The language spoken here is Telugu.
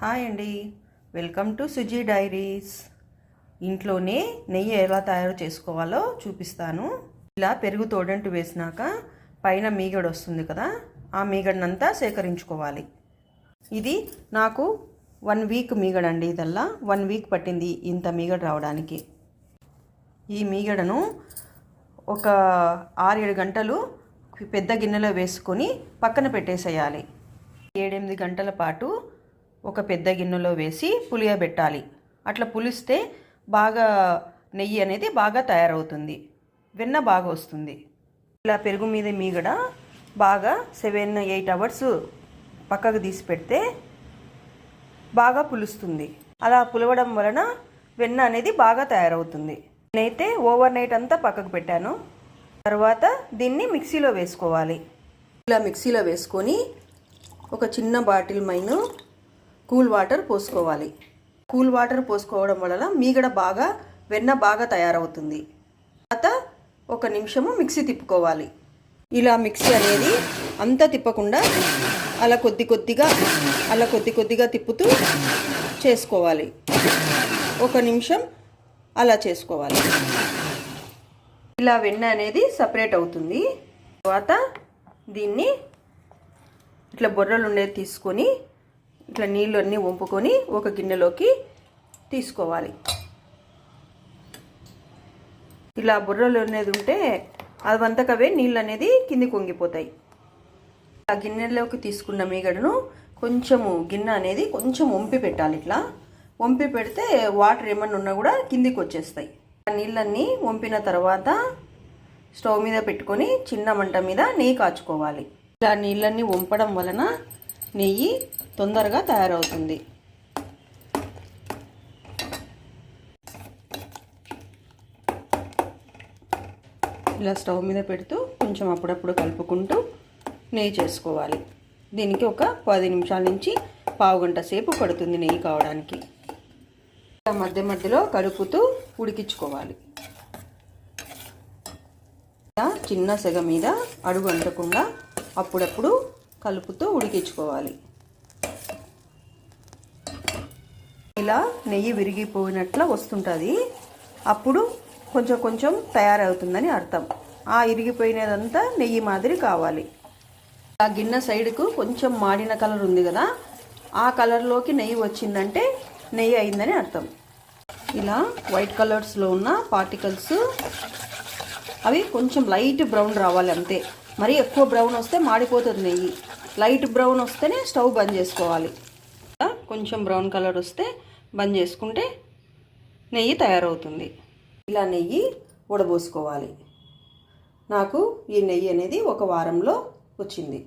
హాయ్ అండి, వెల్కమ్ టు సుజీ డైరీస్. ఇంట్లోనే నెయ్యి ఎలా తయారు చేసుకోవాలో చూపిస్తాను. ఇలా పెరుగు తోడంటు వేసినాక పైన మీగడ వస్తుంది కదా, ఆ మీగడనంతా సేకరించుకోవాలి. ఇది నాకు 1 వీక్ మీగడ అండి. ఇదల్లా 1 వీక్ పట్టింది ఇంత మీగడ రావడానికి. ఈ మీగడను ఒక 6-7 గంటలు పెద్ద గిన్నెలో వేసుకొని పక్కన పెట్టేసేయాలి. 7-8 గంటల పాటు ఒక పెద్ద గిన్నెలో వేసి పులియబెట్టాలి. అట్లా పులిస్తే బాగా నెయ్యి అనేది బాగా తయారవుతుంది, వెన్న బాగా వస్తుంది. ఇలా పెరుగు మీద మీగడ బాగా 7-8 అవర్స్ పక్కకు తీసి పెడితే బాగా పులుస్తుంది. అలా పులవడం వలన వెన్న అనేది బాగా తయారవుతుంది. నేనైతే ఓవర్ నైట్ అంతా పక్కకు పెట్టాను. తర్వాత దీన్ని మిక్సీలో వేసుకోవాలి. ఇలా మిక్సీలో వేసుకొని ఒక చిన్న బాటిల్ మైను కూల్ వాటర్ పోసుకోవాలి. కూల్ వాటర్ పోసుకోవడం వలన మీగడ బాగా వెన్న బాగా తయారవుతుంది. తర్వాత 1 నిమిషము మిక్సీ తిప్పుకోవాలి. ఇలా మిక్సీ అనేది అంతా తిప్పకుండా అలా కొద్ది కొద్దిగా తిప్పుతూ చేసుకోవాలి. 1 నిమిషం అలా చేసుకోవాలి. ఇలా వెన్న అనేది సపరేట్ అవుతుంది. తర్వాత దీన్ని ఇట్లా బొర్రలు ఉండేది తీసుకొని ఇట్లా నీళ్ళు అన్నీ వంపుకొని ఒక గిన్నెలోకి తీసుకోవాలి. ఇలా బుర్రలు అనేది ఉంటే అవంతకవే నీళ్ళు అనేది కిందికి వంగిపోతాయి. ఆ గిన్నెలోకి తీసుకున్న మీగడను కొంచెము గిన్నె అనేది కొంచెం వంపి పెట్టాలి. ఇట్లా వంపి పెడితే వాటర్ ఏమన్నా ఉన్నా కూడా కిందికి వచ్చేస్తాయి. ఆ నీళ్ళన్నీ వంపిన తర్వాత స్టవ్ మీద పెట్టుకొని చిన్న మంట మీద నెయ్యి కాచుకోవాలి. ఇలా నీళ్ళన్నీ వంపడం వలన నెయ్యి తొందరగా తయారవుతుంది. ఇలా స్టవ్ మీద పెడుతూ కొంచెం అప్పుడప్పుడు కలుపుకుంటూ నెయ్యి చేసుకోవాలి. దీనికి ఒక 10 నిమిషాల నుంచి పావు గంట సేపు పడుతుంది నెయ్యి కావడానికి. ఇలా మధ్య మధ్యలో కలుపుతూ ఉడికించుకోవాలి. ఇలా చిన్న సెగ మీద అడుగు అంటకుండా అప్పుడప్పుడు కలుపుతూ ఉడికించుకోవాలి. ఇలా నెయ్యి విరిగిపోయినట్లు వస్తుంటుంది. అప్పుడు కొంచెం కొంచెం తయారవుతుందని అర్థం. ఆ ఇరిగిపోయినదంతా నెయ్యి మాదిరి కావాలి. ఆ గిన్నె సైడ్కు కొంచెం మాడిన కలర్ ఉంది కదా, ఆ కలర్లోకి నెయ్యి వచ్చిందంటే నెయ్యి అయిందని అర్థం. ఇలా వైట్ కలర్స్లో ఉన్న పార్టికల్స్ అవి కొంచెం లైట్ బ్రౌన్ రావాలి అంతే. మరీ ఎక్కువ బ్రౌన్ వస్తే మాడిపోతుంది నెయ్యి. లైట్ బ్రౌన్ వస్తేనే స్టవ్ బంద్ చేసుకోవాలి. కొంచెం బ్రౌన్ కలర్ వస్తే బంద్ చేసుకుంటే నెయ్యి తయారవుతుంది. ఇలా నెయ్యి వడబోసుకోవాలి. నాకు ఈ నెయ్యి అనేది 1 వారంలో వచ్చింది.